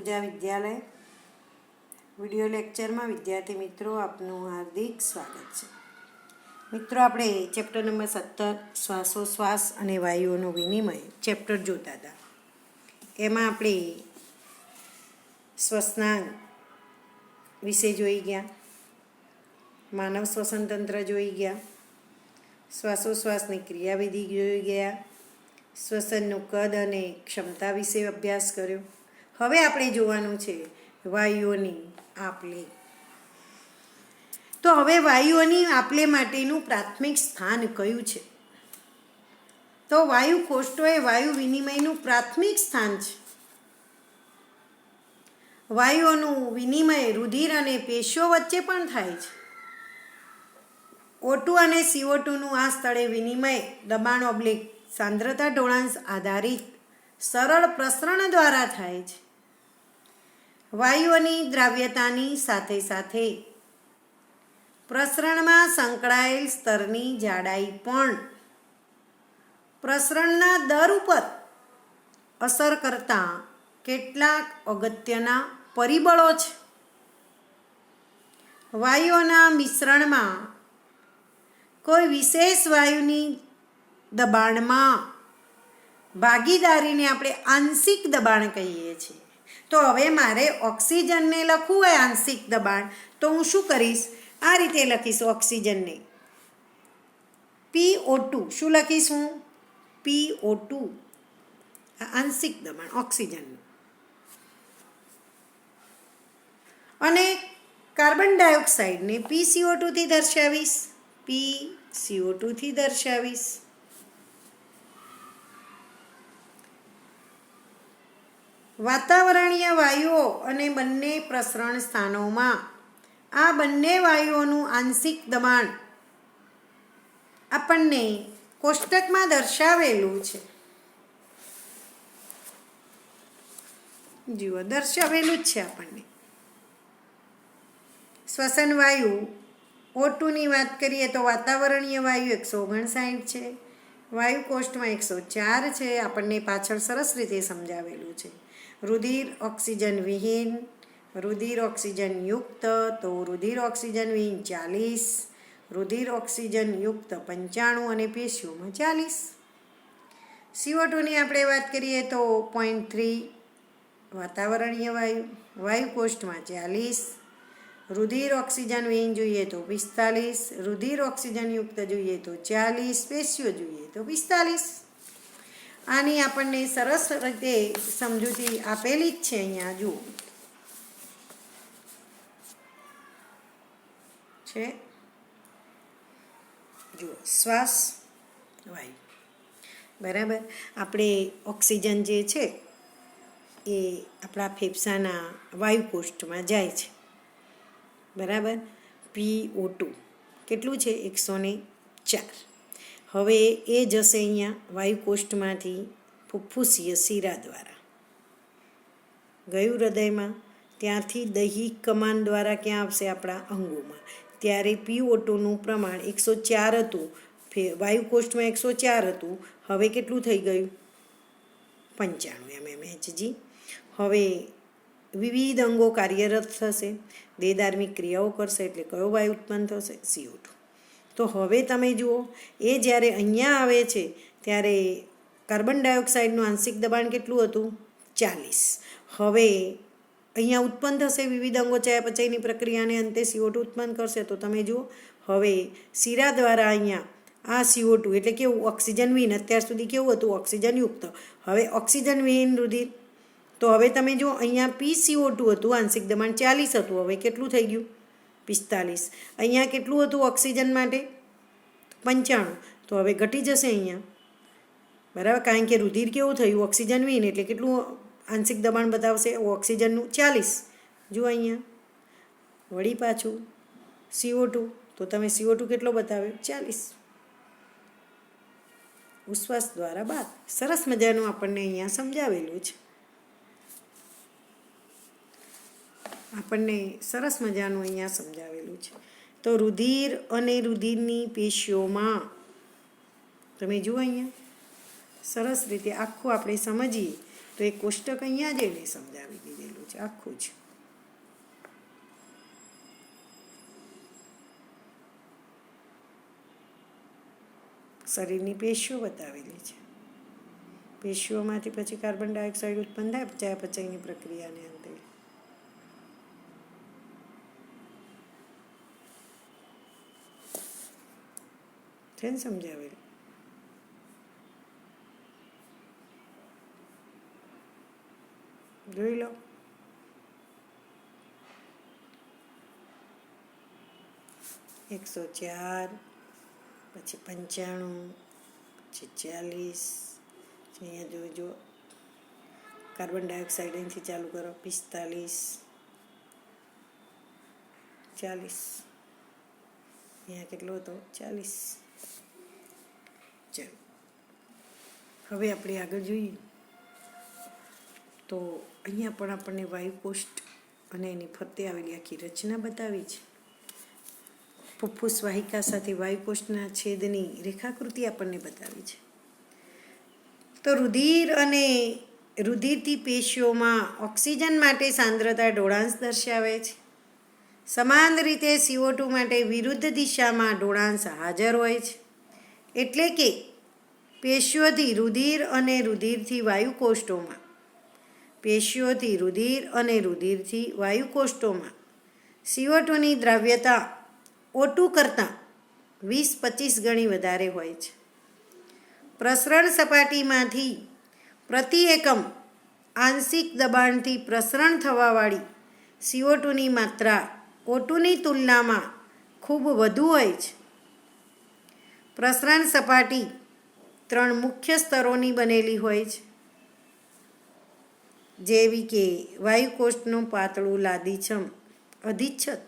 ऊर्जा विद्यालय video lecture में विद्यार्थी मित्रों आपनु हार्दिक स्वागत है। मित्रों આપણે ચેપ્ટર નંબર 17 શ્વાસોશ્વાસ અને વાયુઓનો વિનિમય ચેપ્ટર જોતા હતા। એમાં આપણે શ્વસનાંગ વિશે જોઈ ગયા, માનવ શ્વસન તંત્ર જોઈ ગયા, શ્વાસોશ્વાસની ક્રિયાવિધિ જોઈ ગયા, શ્વસનનું કદ અને ક્ષમતા વિશે અભ્યાસ કર્યો। હવે આપણે જોવાનું છે વાયુઓની આપલે। તો હવે વાયુઓની આપલે માટેનું પ્રાથમિક સ્થાન કયું છે? તો વાયુ કોષ્ટો એ વાયુ વિનિમયનું પ્રાથમિક સ્થાન છે। વાયુઓનું વિનિમય રુધિર અને પેશીઓ વચ્ચે પણ થાય છે। O2 અને CO2નું આ સ્થળે વિનિમય દબાણ ઓબ્લિક સાંદ્રતા ઢોળાંશ આધારિત સરળ પ્રસરણ દ્વારા થાય છે। વાયુઓની દ્રાવ્યતાની સાથે સાથે પ્રસરણમાં સંકળાયેલ સ્તરની જાડાઈ પણ પ્રસરણના દર ઉપર અસર કરતા કેટલાક અગત્યના પરિબળો છે। વાયુઓના મિશ્રણમાં કોઈ વિશેષ વાયુની દબાણમાં ભાગીદારીને આપણે આંશિક દબાણ કહીએ છીએ। તો હવે મારે ઓક્સિજનને લખવું હોય આંશિક દબાણ, તો હું શું કરીશ? આ રીતે લખીશ ઓક્સિજનને PO2। શું લખીશ હું? PO2 આંશિક દબાણ ઓક્સિજનનું। અને કાર્બન ડાયોક્સાઇડને PCO2 થી દર્શાવીશ, PCO2 થી દર્શાવીશ। વાતાવરણીય વાયુઓ અને બંને પ્રસરણ સ્થાનોમાં આ બંને વાયુઓનું આંશિક દબાણ આપણને કોષ્ટકમાં દર્શાવેલું છે। જુઓ, દર્શાવેલું જ છે આપણને। શ્વસન વાયુ O2ની વાત કરીએ તો વાતાવરણીય વાયુ 159 છે, વાયુ કોષ્ટમાં 104 છે। આપણને પાછળ સરસ રીતે સમજાવેલું છે। રુધિર ઓક્સિજન વિહીન, રુધિર ઓક્સિજન યુક્ત, તો રુધિર ઓક્સિજન વિહીન 40, રુધિર ઓક્સિજન યુક્ત 95 અને પેશીઓમાં 40। CO2ની આપણે વાત કરીએ તો 0.3 વાતાવરણીય વાયુ, વાયુ કોષ્ટમાં 40, રુધિર ઓક્સિજન વિહીન જોઈએ તો 45, રુધિર ઓક્સિજન યુક્ત જોઈએ તો 40, પેશીઓ જોઈએ તો 45। આની આપણને સરસ રીતે સમજૂતી આપેલી જ છે। અહીંયા જુઓ છે, જુઓ શ્વાસ વાયુ બરાબર। આપણે ઓક્સિજન જે છે એ આપણા ફેફસાના વાયુ કોષ્ટમાં જાય છે બરાબર। PO2 કેટલું છે? 104। હવે એ જશે અહીંયા વાયુ કોષ્ટમાંથી ફુફ્ફુસીય શિરા દ્વારા ગયું હૃદયમાં, ત્યાંથી દૈહિક કમાન દ્વારા ક્યાં આવશે? આપણા અંગોમાં। ત્યારે PO2નું પ્રમાણ 104 હતું, વાયુ કોષ્ટમાં 104 હતું, હવે કેટલું થઈ ગયું? 95 mmHg। હવે વિવિધ અંગો કાર્યરત થશે, દેહધાર્મિક ક્રિયાઓ કરશે, એટલે કયો વાયુ ઉત્પન્ન થશે? CO2। તો હવે તમે જુઓ, એ જ્યારે અહીંયા આવે છે ત્યારે કાર્બન ડાયોક્સાઇડનું આંશિક દબાણ કેટલું હતું? 40। હવે અહીંયા ઉત્પન્ન થશે વિવિધ અંગો ચયાપચયની પ્રક્રિયાને અંતે CO2 ઉત્પન્ન કરશે। તો તમે જુઓ, હવે શિરા દ્વારા અહીંયા આ CO2 એટલે કેવું? ઓક્સિજન વિહીન। અત્યાર સુધી કેવું હતું? ઓક્સિજન યુક્ત। હવે ઓક્સિજન વિહીન રુધિર, તો હવે તમે જુઓ અહીંયા PCO2 હતું, આંશિક દબાણ 40 હતું, હવે કેટલું થઈ ગયું? 45। અહીંયા કેટલું હતું ઓક્સિજન માટે? 95, તો હવે ઘટી જશે અહીંયા બરાબર, કારણ કે રુધિર કેવું થયું? ઓક્સિજન વિહીન, એટલે કેટલું આંશિક દબાણ બતાવશે? ઓક્સિજનનું 40। જુઓ અહીંયા વળી પાછું CO2, તો તમે CO2 કેટલો બતાવ્યો? 40। ઉશ્વાસ દ્વારા બાદ સરસ મજાનું આપણને અહીંયા સમજાવેલું છે। આપણને સરસ મજાનું અહીંયા સમજાવેલું છે। તો રુધિર અને રુધિરની પેશીઓમાં તમે જુઓ અહીંયા સરસ રીતે આખું આપણે સમજીએ તો એ કોષ્ટક અહીંયા જ એને સમજાવી દીધેલું છે આખું જ. શરીરની પેશીઓ બતાવેલી છે. પેશીઓમાંથી પછી કાર્બન ડાયોક્સાઇડ ઉત્પન્ન થાય ચયાપચયની પ્રક્રિયાને અંતે. છે ને સમજાવેલું. જોઈ લો. એકસો 4, પછી 95, પછી 40. અહીંયા જોજો કાર્બન ડાયોક્સાઇડ અહીંથી ચાલુ કરો. 45, 40. અહીંયા કેટલો હતો? 40. ચાલો હવે આપણે આગળ જોઈએ તો અહીંયા પણ આપણને વાયુકોષ્ઠ અને એની ફરતે આવેલી આખી રચના બતાવી છે. ફુફ્ફુસ વાહિકા સાથે વાયુકોષ્ઠના છેદની રેખાકૃતિ આપણને બતાવી છે. તો રુધિર અને રુધિરથી પેશીઓમાં ઓક્સિજન માટે સાંદ્રતા ઢોળાંશ દર્શાવે છે. સમાન રીતે CO2 માટે વિરુદ્ધ દિશામાં ઢોળાંશ હાજર હોય છે. એટલે કે પેશીઓથી રુધિર અને રુધિરથી વાયુકોષ્ઠોમાં CO2ની દ્રાવ્યતા O2 કરતાં 20-25 ગણી વધારે હોય છે. પ્રસરણ સપાટીમાંથી પ્રતિ એકમ આંશિક દબાણથી પ્રસરણ થવાવાળી CO2ની માત્રા O2ની તુલનામાં ખૂબ વધુ હોય છે. પ્રસરણ સપાટી 3 મુખ્ય સ્તરોની બનેલી હોય છે, જેવી કે વાયુકોષ્ઠનું પાતળું લાદીછમ અધિચ્છદ.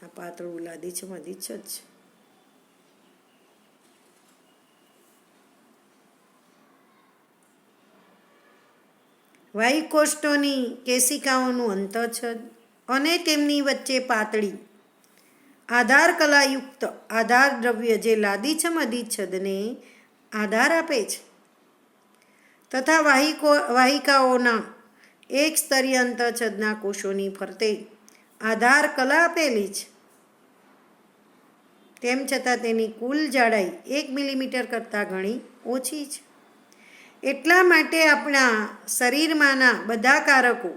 આ પાતળું લાદીછમ અધિચ્છદ છે. વાયુકોષ્ઠોની કેશિકાઓનું અંતઃછદ અને તેમની વચ્ચે પાતળી આધાર કલાયુક્ત આધાર દ્રવ્ય જે લાદીછમ અધિચ્છદને આધાર આપે છે, તથા વાહિકાઓના એક સ્તરીય અંતઃછદના કોષોની ફરતે આધાર કલા આપેલી છે. તેમ છતાં તેની કુલ જાડાઈ 1 મિલીમીટર કરતાં ઘણી ઓછી છે. એટલા માટે આપણા શરીરમાંના બધા કારકો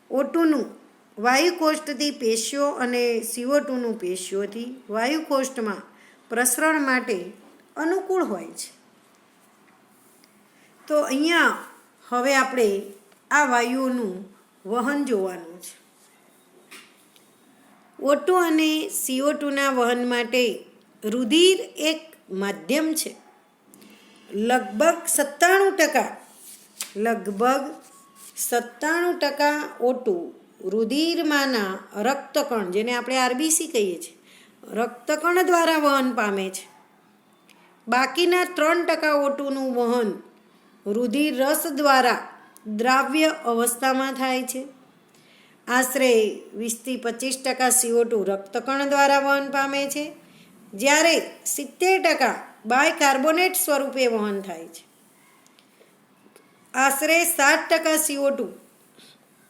O2નું વાયુકોષ્ઠથી પેશીઓ અને CO2નું પેશીઓથી વાયુકોષ્ઠમાં પ્રસરણ માટે અનુકૂળ હોય છે. તો અહીંયા હવે આપણે આ વાયુઓનું વહન જોવાનું છે. O2 અને CO2ના વહન માટે રુધિર એક માધ્યમ છે. લગભગ 97% O2 રુધિરમાંના રક્તકણ, જેને આપણે RBC કહીએ છીએ, રક્તકણ દ્વારા વહન પામે છે. બાકીના 3% O2નું વહન રુધિર રસ દ્વારા દ્રાવ્ય અવસ્થામાં થાય છે. આશરે 20-25% CO2 રક્તકણ દ્વારા વહન પામે છે, જ્યારે 70% બાયકાર્બોનેટ સ્વરૂપે વહન થાય છે. આશરે 7% CO2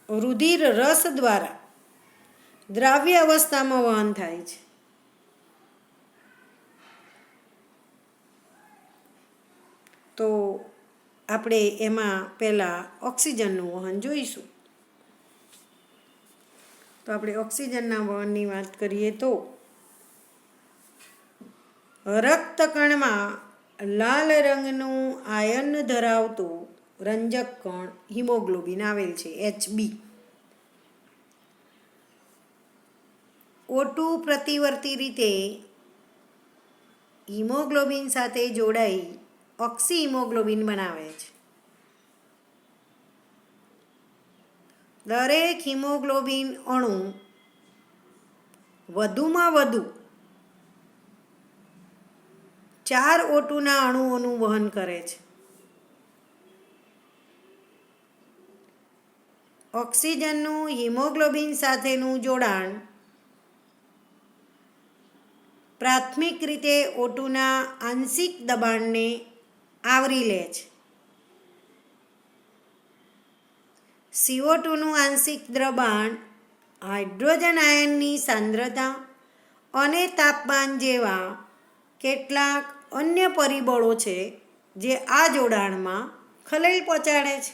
રુધિર રસ દ્વારા દ્રાવ્ય અવસ્થામાં વહન થાય છે. તો આપણે એમાં પહેલાં ઓક્સિજનનું વહન જોઈશું. તો આપણે ઓક્સિજનના વહનની વાત કરીએ તો રક્તકણમાં લાલ રંગનું આયન ધરાવતું રંજક કણ હિમોગ્લોબિન આવેલ છે, Hb. O2 પ્રતિવર્તી રીતે હિમોગ્લોબિન સાથે જોડાઈ ઓક્સી હિમોગ્લોબિન બનાવે છે. દરેક હિમોગ્લોબિન અણુ વધુમાં વધુ 4 O2ના અણુઓનું વહન કરે છે. ઓક્સિજનનું હિમોગ્લોબિન સાથેનું જોડાણ પ્રાથમિક રીતે O2ના આંશિક દબાણને આવરી લે છે. CO2નું આંશિક દ્રવણ, હાઇડ્રોજન આયનની સાંદ્રતા અને તાપમાન જેવા કેટલાક અન્ય પરિબળો છે જે આ જોડાણમાં ખલેલ પહોંચાડે છે.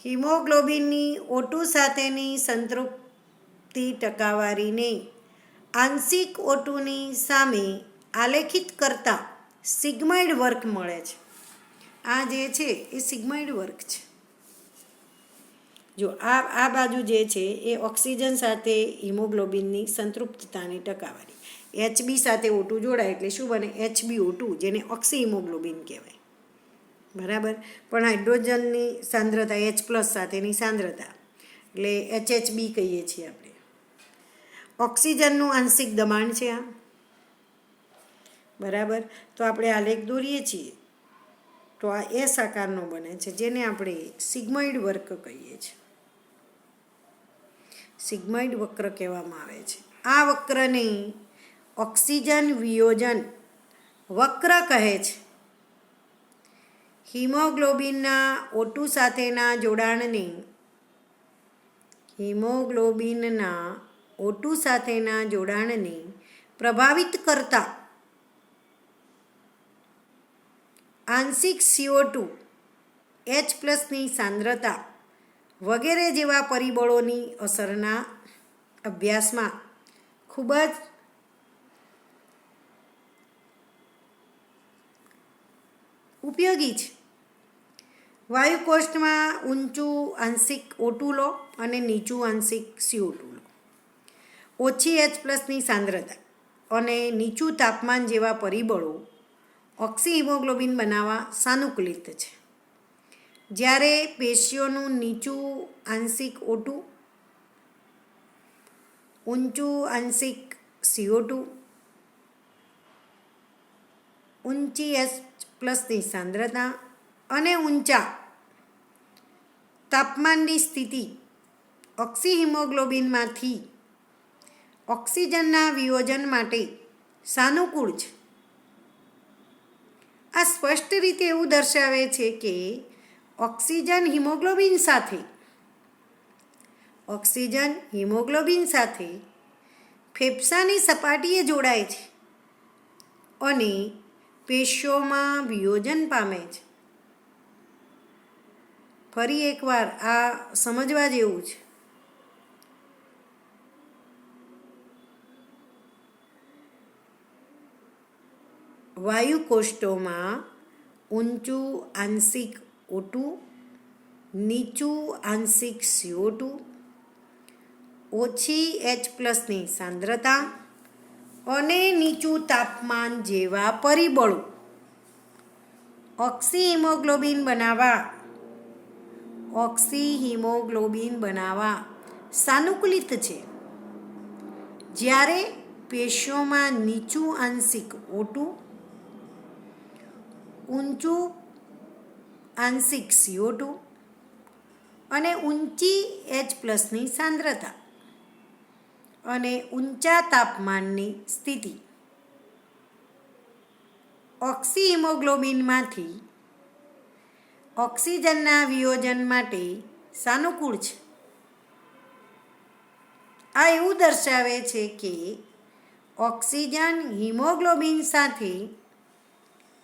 હિમોગ્લોબિનની O2 સાથેની સંતૃપ્તિ ટકાવારીને આંશિક O2ની સામે આલેખિત કરતા સિગ્મોઇડ વર્ક મળે છે. આ જે છે એ સિગ્મોઇડ વર્ક છે. જો આ બાજુ જે છે એ ઓક્સિજન સાથે હિમોગ્લોબિનની સંતૃપ્તતાની ટકાવારી, HB સાથે O2 જોડાય એટલે શું બને? HbO2, જેને ઓક્સી હિમોગ્લોબિન કહેવાય. બરાબર. પણ હાઇડ્રોજનની સાંદ્રતા H+ સાથેની સાંદ્રતા એટલે HHB કહીએ છીએ આપણે. ઓક્સિજનનું આંશિક દબાણ છે આ. બરાબર. તો આપણે આલેખ દોરીએ છીએ તો આ S આકારનો બને છે, જેને આપણે સિગ્મોઇડ વર્ક કહીએ છીએ. સિગ્મોઇડ વક્ર કહેવામાં આવે છે. આ વક્રને ઓક્સિજન વિયોજન વક્ર કહે છે. હિમોગ્લોબિનના O2 સાથેના જોડાણને પ્રભાવિત કરતા આંશિક CO2, H+ની સાંદ્રતા વગેરે જેવા પરિબળોની અસરના અભ્યાસમાં ખૂબ જ ઉપયોગી છે. વાયુકોષ્ઠમાં ઊંચું આંશિક O2 લો અને નીચું આંશિક CO2 લો. ઓછી H+ની સાંદ્રતા અને નીચું તાપમાન જેવા પરિબળો ઓક્સી હિમોગ્લોબિન બનાવવા સાનુકૂલિત છે. જ્યારે પેશીઓનું નીચું આંશિક O2, ઊંચું આંશિક CO2, ઊંચી H+ની સાંદ્રતા અને ઊંચા તાપમાનની સ્થિતિ ઓક્સી હિમોગ્લોબિનમાંથી ઓક્સિજનના વિયોજન માટે સાનુકૂળ છે. આ સ્પષ્ટ રીતે એવું દર્શાવે છે કે ઓક્સિજન હિમોગ્લોબિન સાથે ફેફસાની સપાટીએ જોડાય છે અને પેશીઓમાં વિયોજન પામે છે. ફરી એકવાર આ સમજવા જેવું છે. વાયુકોષ્ઠોમાં ઊંચું આંશિક O2, નીચું આંશિક CO2, ઓછી H+ની સાંદ્રતા અને નીચું તાપમાન જેવા પરિબળો ઓક્સી હિમોગ્લોબિન બનાવવા સાનુકૂલિત છે. જ્યારે પેશીઓમાં નીચું આંશિક O2, ઊંચું આંશિક CO2 અને ઊંચી H+ની સાંદ્રતા અને ઊંચા તાપમાનની સ્થિતિ ઓક્સી હિમોગ્લોબિનમાંથી ઓક્સિજનના વિયોજન માટે સાનુકૂળ છે. આ એવું દર્શાવે છે કે ઓક્સિજન હિમોગ્લોબિન સાથે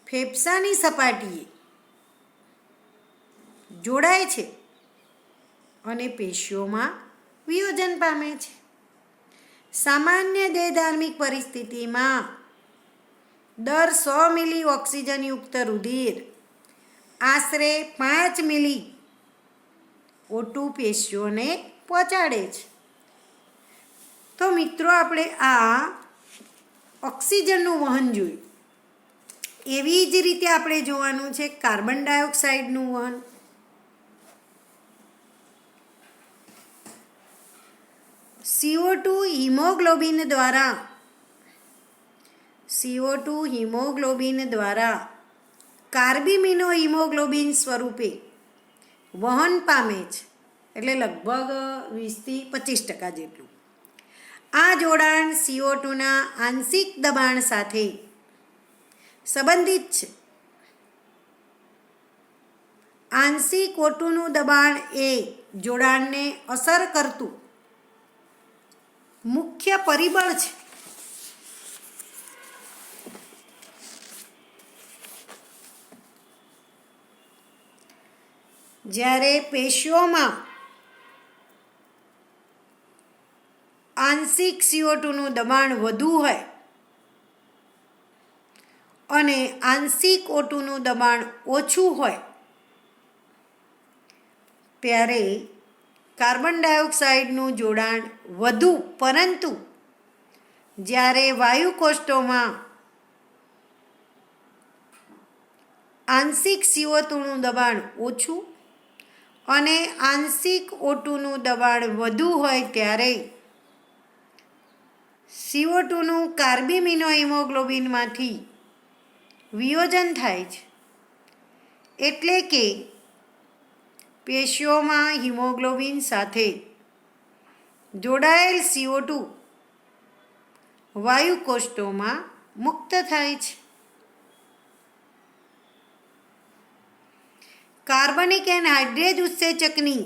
ફેફસાની સપાટીએ જોડાય છે અને પેશીઓમાં વિયોજન પામે છે. સામાન્ય દેહધાર્મિક પરિસ્થિતિમાં દર 100 મિલી ઓક્સિજનયુક્ત રુધિર આશરે 5 મિલી O2 પેશીઓને પહોંચાડે છે. તો મિત્રો, આપણે આ ઓક્સિજનનું વહન જોયું. એવી જ રીતે આપણે જોવાનું છે કાર્બન ડાયોક્સાઇડનું વહન. CO2 હિમોગ્લોબિન દ્વારા કાર્બિમિનો હિમોગ્લોબિન સ્વરૂપે વહન પામે છે, એટલે લગભગ 20-25% જેટલું. આ જોડાણ CO2ના આંશિક દબાણ સાથે સંબંધિત છે આંશિક ઓટુનું દબાણ એ જોડાણને અસર કરતું મુખ્ય પરિબળ છે. જ્યારે પેશીઓમાં આંશિક CO2નું દબાણ વધુ હોય અને આંશિક O2નું દબાણ ઓછું હોય ત્યારે કાર્બન ડાયોક્સાઇડનું જોડાણ વધુ, પરંતુ જ્યારે વાયુકોષ્ઠોમાં આંશિક CO2નું દબાણ ઓછું અને આંશિક O2નું દબાણ વધુ હોય ત્યારે CO2નું કાર્બિમિનોહિમોગ્લોબિનમાંથી વિયોજન થાય છે. એટલે કે પેશીઓમાં હિમોગ્લોબિન સાથે જોડાયેલ CO2 વાયુકોષ્ઠોમાં મુક્ત થાય છે. કાર્બનિક એનહાઇડ્રેજ ઉત્સેચકની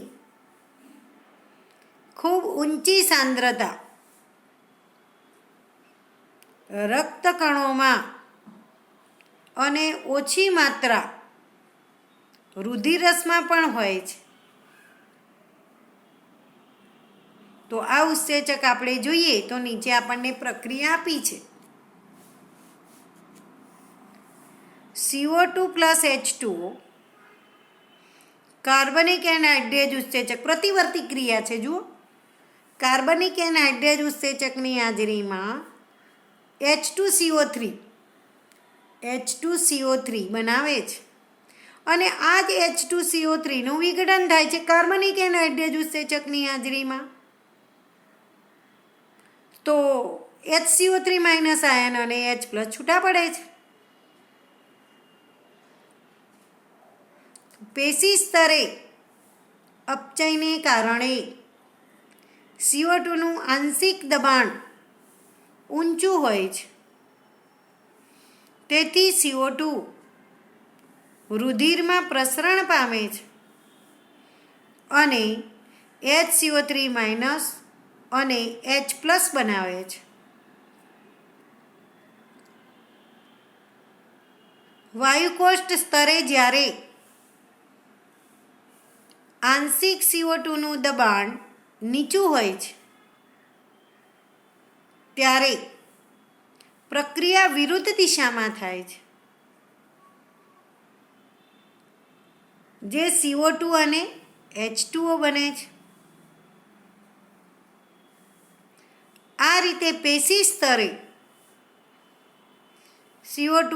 ખૂબ ઊંચી સાંદ્રતા રક્તકણોમાં અને ઓછી માત્રા રુધિરરસમાં પણ હોય છે. તો આ ઉત્સેચક આપણે જોઈએ તો નીચે આપણને પ્રક્રિયા આપી છે. CO2 પ્લસ H2O કાર્બનિક એનહાઇડ્રેજ ઉત્સેચક પ્રતિવર્તી ક્રિયા છે. જુઓ, કાર્બનિક એનહાઇડ્રેજ ઉત્સેચકની હાજરીમાં H2CO3 બનાવે છે અને આ જ H2CO3નું વિઘટન થાય છે કાર્બનિક એનહાઇડ્રેજ ઉત્સેચકની હાજરીમાં. તો HCO3 માઇનસ આયન અને H પ્લસ છૂટા પડે છે. પેશી સ્તરે અપચયને કારણે CO2નું આંશિક દબાણ ઊંચું હોય છે. તેથી CO2 રુધિરમાં પ્રસરણ પામે છે અને HCO3 માઇનસ અને H પ્લસ બનાવે છે. વાયુકોષ્ઠ સ્તરે જ્યારે આંશિક CO2નું દબાણ નીચું હોય છે ત્યારે પ્રક્રિયા વિરુદ્ધ દિશામાં થાય છે. જે CO2 અને H2O બને છે. આ રીતે પેશી સ્તરે CO2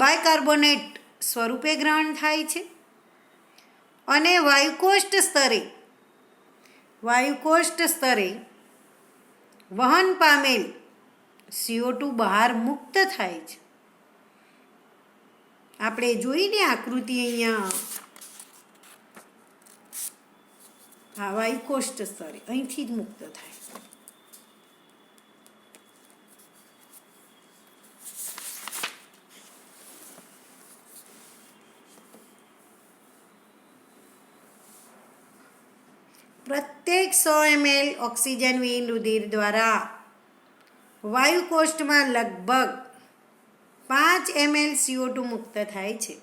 બાયકાર્બોનેટ સ્વરૂપે ગ્રહણ થાય છે અને વાયુકોષ્ઠ સ્તરે વહન પામેલ CO2 બહાર મુક્ત થાય છે. આપણે જોઈને આકૃતિ અહીંયા વાયુકોષ્ઠ સ્તરે અહીંથી જ મુક્ત થાય. પ્રત્યેક 100 ml ઓક્સિજન વિહીન રુધિર દ્વારા વાયુકોષ્ઠમાં લગભગ 5 ml CO2 મુક્ત થાય છે.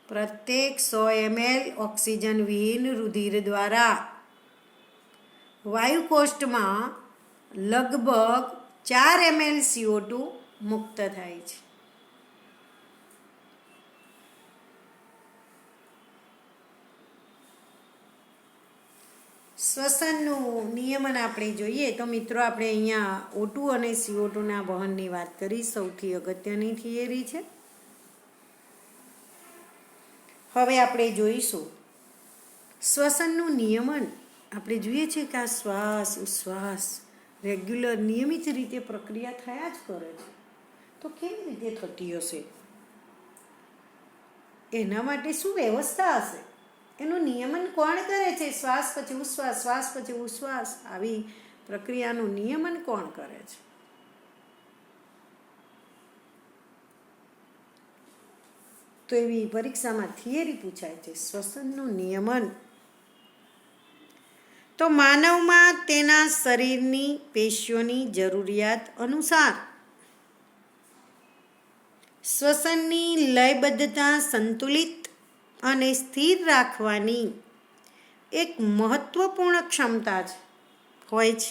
પ્રત્યેક 100 ml ઓક્સિજન વિહીન રુધિર દ્વારા વાયુકોષ્ઠમાં લગભગ 4 ml CO2 મુક્ત થાય છે. શ્વસનનું નિયમન આપણે જોઈએ તો મિત્રો આપણે અહીંયા O2 અને CO2ના વહનની વાત કરી. સૌથી અગત્યની થિયરી છે. હવે આપણે જોઈશું શ્વસનનું નિયમન. આપણે જોઈએ છીએ કે આ શ્વાસ ઉશ્વાસ રેગ્યુલર નિયમિત રીતે પ્રક્રિયા થયા જ કરે છે. તો કેવી રીતે થતી હશે? એના માટે શું વ્યવસ્થા હશે? એનું નિયમન કોણ કરે છે? શ્વાસ પછી ઉશ્વાસ, શ્વાસ પછી ઉશ્વાસ, આવી પ્રક્રિયાનું નિયમન કોણ કરે છે? તો એવી પરીક્ષામાં થિયરી પૂછાય છે. શ્વસનનું નિયમન તો માનવમાં તેના શરીરની પેશીઓની જરૂરિયાત અનુસાર શ્વસનની લયબદ્ધતા સંતુલિત અને સ્થિર રાખવાની એક મહત્વપૂર્ણ ક્ષમતા હોય છે.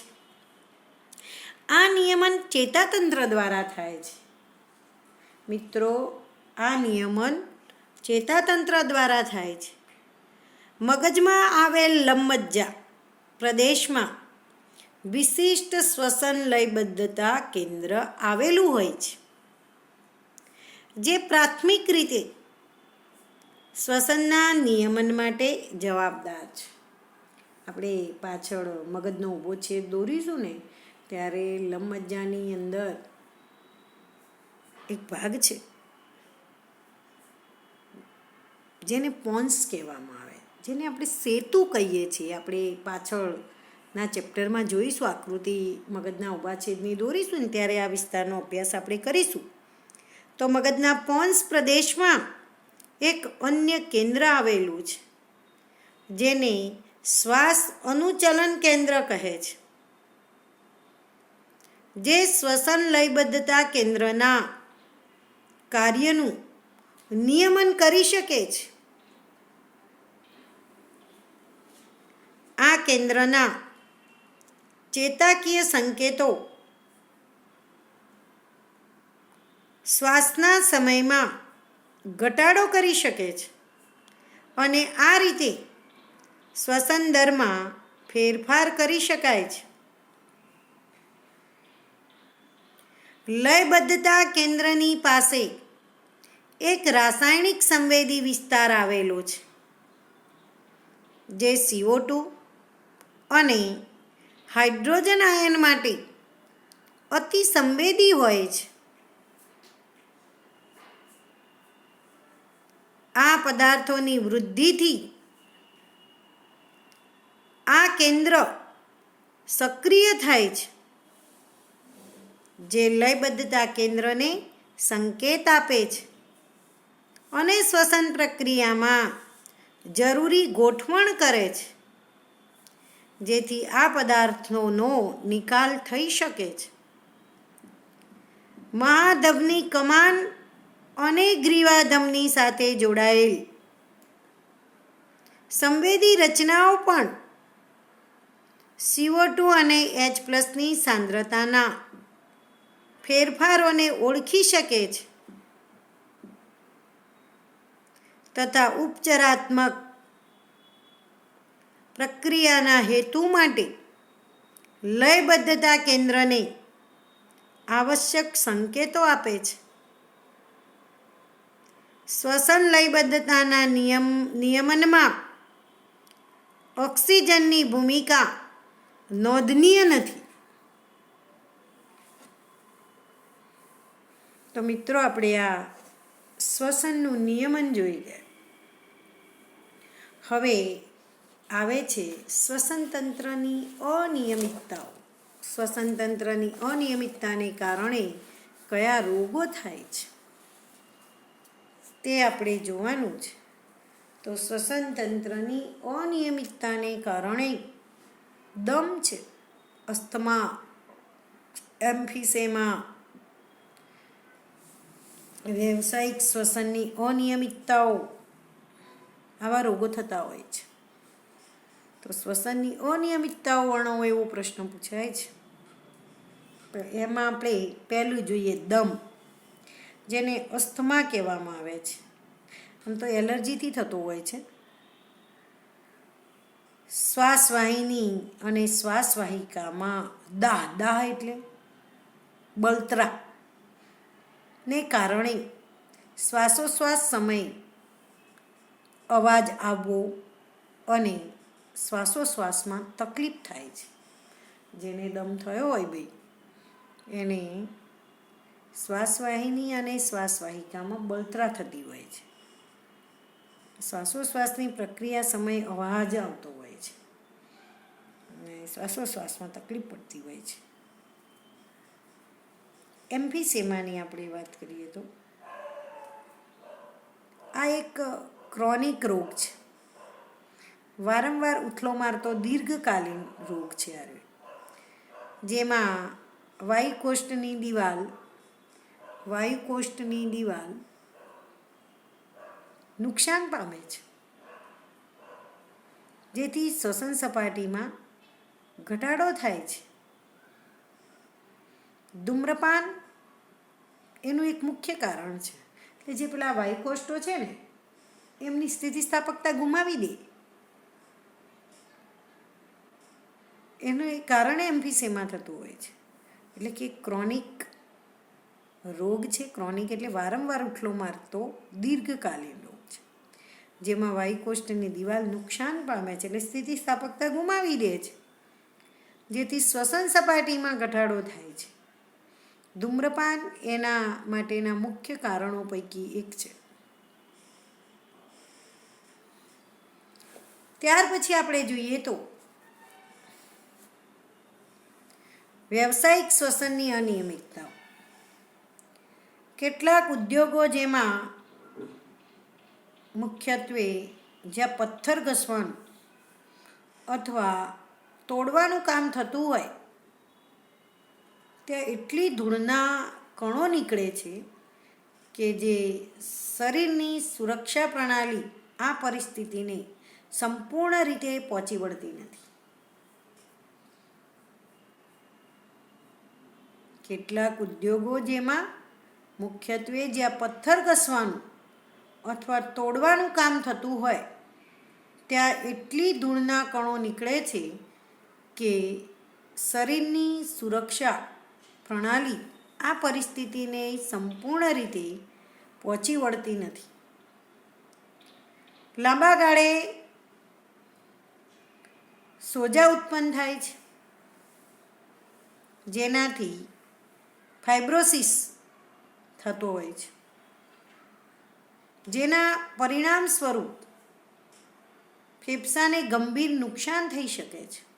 આ નિયમન ચેતાતંત્ર દ્વારા થાય છે. મિત્રો, આ નિયમન ચેતાતંત્ર દ્વારા થાય છે. મગજમાં આવેલ લંબમજ્જા પ્રદેશમાં વિશિષ્ટ શ્વસન લયબદ્ધતા કેન્દ્ર આવેલું હોય છે, જે પ્રાથમિક રીતે શ્વસનના નિયમન માટે જવાબદાર છે. આપણે પાછળ મગજનો ઊભો છેદ દોરીશું ને ત્યારે લંબમજ્જાની અંદર એક ભાગ છે જેને પોન્સ કહેવામાં આવે, જેને આપણે સેતુ કહીએ છીએ. આપણે પાછળના ચેપ્ટરમાં જોઈશું, આકૃતિ મગજના ઊભા છેદની દોરીશું ને ત્યારે આ વિસ્તારનો અભ્યાસ આપણે કરીશું. તો મગજના પોન્સ પ્રદેશમાં એક અન્ય કેન્દ્ર આવેલું છે જેને શ્વાસ અનુચલન કેન્દ્ર કહે છે, જે શ્વસન લયબદ્ધતા કેન્દ્રના કાર્યનું નિયમન કરી શકે છે. આ કેન્દ્રના ચેતાકીય સંકેતો શ્વાસના સમયમાં ઘટાડો કરી શકે છે અને આ રીતે શ્વસન દરમાં ફેરફાર કરી શકાય છે. લયબદ્ધતા કેન્દ્રની પાસે એક રાસાયણિક સંવેદી વિસ્તાર આવેલો છે, જે CO2 અને હાઇડ્રોજન આયન માટે અતિ સંવેદી હોય છે. આ પદાર્થોની વૃદ્ધિથી આ કેન્દ્ર સક્રિય થાય છે, જે લયબદ્ધતા કેન્દ્રને સંકેત આપે છે અને શ્વસન પ્રક્રિયામાં જરૂરી ગોઠવણ કરે છે, જેથી આ પદાર્થોનો નિકાલ થઈ શકે છે. મહાધમની કમાન અને ગ્રીવાધમની સાથે જોડાયેલ સંવેદી રચનાઓ પણ CO2 અને H+ની સાંદ્રતાના ફેરફારોને ઓળખી શકે છે તથા ઉપચારાત્મક પ્રક્રિયાના હેતુ માટે લયબદ્ધતા કેન્દ્રને આવશ્યક સંકેતો આપે છે. શ્વસન લયબદ્ધતાના નિયમનમાં ઓક્સિજનની ભૂમિકા નોંધનીય નથી. તો મિત્રો, આપણે આ શ્વસનનું નિયમન જોઈ ગયા. હવે આવે છે શ્વસન તંત્રની અનિયમિતતાઓ. શ્વસન તંત્રની અનિયમિતતાને કારણે કયા રોગો થાય છે તે આપણે જોવાનું છે. તો શ્વસન તંત્રની અનિયમિતતાને કારણે દમ છે, અસ્થમા, એમ્ફીસેમા, વ્યવસાયિક શ્વસનની અનિયમિતતાઓ, આવા રોગો થતા હોય છે. તો શ્વસનની અનિયમિતતાઓ વર્ણવો એવો પ્રશ્ન પૂછાય છે. એમાં આપણે પહેલું જોઈએ દમ, જેને અસ્થમા કહેવામાં આવે છે. આમ તો એલર્જીથી થતો હોય છે. શ્વાસવાહિની અને શ્વાસવાહિકામાં દાહ એટલે બળતરા ને કારણે શ્વાસોશ્વાસ સમયે અવાજ આવવો અને શ્વાસોશ્વાસમાં તકલીફ થાય છે. જેને દમ થયો હોય ભાઈ એને શ્વાસવાહિની અને શ્વાસવાહિકામાં બળતરા થતી હોય છે. શ્વાસોશ્વાસની પ્રક્રિયા સમયે અવાજ આવતો હોય છે અને શ્વાસોશ્વાસમાં તકલીફ પડતી હોય છે. એમ્ફીસેમાની આપણે વાત કરીએ તો આ એક ક્રોનિક રોગ છે, વારંવાર ઉથલો મારતો દીર્ઘકાલીન રોગ છે આ, જેમાં વાયુકોષ્ઠની દિવાલ નુકસાન પામે છે, જેથી શ્વસન સપાટીમાં ઘટાડો થાય છે. ધૂમ્રપાન એનું એક મુખ્ય કારણ છે કે જે પેલા વાયુકોષ્ઠો છે ને એમની સ્થિતિસ્થાપકતા ગુમાવી દે, એનું કારણે એમ્ફીસેમા થતું હોય છે. એટલે કે ક્રોનિક રોગ છે. ક્રોનિક એટલે વારંવાર ઉથલો મારતો દીર્ઘકાલીન રોગ છે, જેમાં વાયુકોષ્ઠની દિવાલ નુકસાન પામે છે, એટલે સ્થિતિસ્થાપકતા ગુમાવી દે છે, જેથી શ્વસન સપાટીમાં ઘટાડો થાય છે. ધૂમ્રપાન એના માટેના મુખ્ય કારણો પૈકી એક છે. ત્યાર પછી આપણે જોઈએ તો વ્યવસાયિક શ્વસનની અનિયમિતતાઓ. કેટલાક ઉદ્યોગો જેમાં મુખ્યત્વે જ્યાં પથ્થર ઘસવાનું અથવા તોડવાનું કામ થતું હોય ત્યાં એટલી ધૂળના કણો નીકળે છે કે જે શરીરની સુરક્ષા પ્રણાલી આ પરિસ્થિતિને સંપૂર્ણ રીતે પહોંચી વળતી નથી. કેટલાક ઉદ્યોગો જેમાં મુખ્યત્વે જ્યાં પથ્થર ઘસવાનું અથવા તોડવાનું કામ થતું હોય ત્યાં એટલી ધૂળના કણો નીકળે છે કે શરીરની સુરક્ષા પ્રણાલી આ પરિસ્થિતિને સંપૂર્ણ રીતે પહોંચી વળતી નથી. લાંબા ગાળે સોજા ઉત્પન્ન થાય છે, જેનાથી ફાઇબ્રોસિસ થતો હોય છે, જેના પરિણામ સ્વરૂપ ફેફસાને ગંભીર નુકસાન થઈ શકે છે.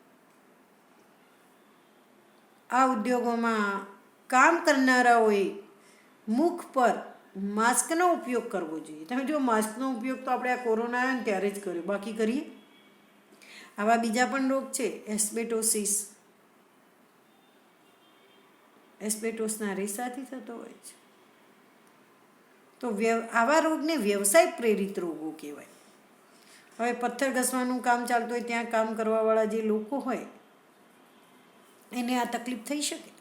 આ ઉદ્યોગોમાં કામ કરનારાઓએ મુખ પર માસ્કનો ઉપયોગ કરવો જોઈએ. તમે જો માસ્કનો ઉપયોગ તો આપણે આ કોરોના આવ્યો ને ત્યારે જ કર્યો, બાકી કરીએ. આવા બીજા પણ રોગ છે, એસ્બેસ્ટોસના રેસાથી થતો હોય છે. તો આવા રોગને વ્યવસાય પ્રેરિત રોગો કહેવાય. હવે પથ્થર ઘસવાનું કામ ચાલતું હોય ત્યાં કામ કરવાવાળા જે લોકો હોય એને આ તકલીફ થઈ શકે.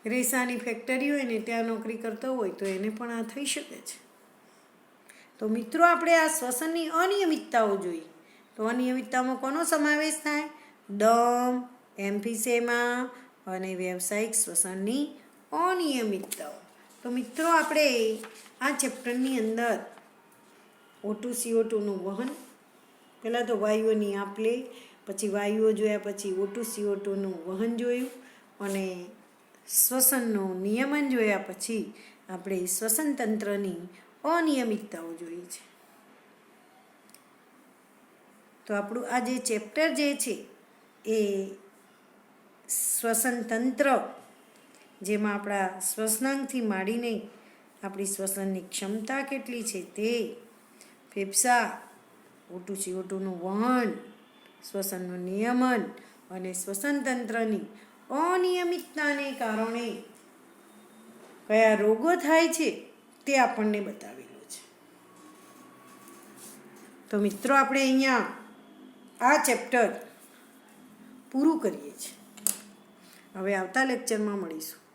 રેસાની ફેક્ટરી હોય ને ત્યાં નોકરી કરતા હોય તો એને પણ આ થઈ શકે છે. તો મિત્રો, આપણે આ શ્વસનની અનિયમિતતાઓ જોઈ. તો અનિયમિતતામાં કોનો સમાવેશ થાય? દમ, એમ્ફીસેમા અને વ્યવસાયિક શ્વસનની અનિયમિતતાઓ. તો મિત્રો, આપણે આ ચેપ્ટરની અંદર O2 CO2નું વહન, પહેલાં તો વાયુઓની આપ-લે, પછી વાયુઓ જોયા, પછી O2 CO2નું વહન જોયું, અને શ્વસનનું નિયમન જોયા પછી આપણે શ્વસન તંત્રની અનિયમિતતાઓ જોઈ છે. તો આપણું આ જે ચેપ્ટર જે છે એ શ્વસન તંત્ર, જેમાં આપણા શ્વસનાંગથી માંડીને આપણી શ્વસનની ક્ષમતા કેટલી છે તે, ફેફસા, O2 CO2નું વહન, શ્વસનનું નિયમન અને શ્વસન તંત્રની અનિયમિતતાને કારણે કયા રોગો થાય છે તે આપણને બતાવેલું છે. તો મિત્રો, આપણે અહીંયા આ ચેપ્ટર પૂરું કરીએ છીએ. હવે આવતા લેક્ચરમાં મળીશું.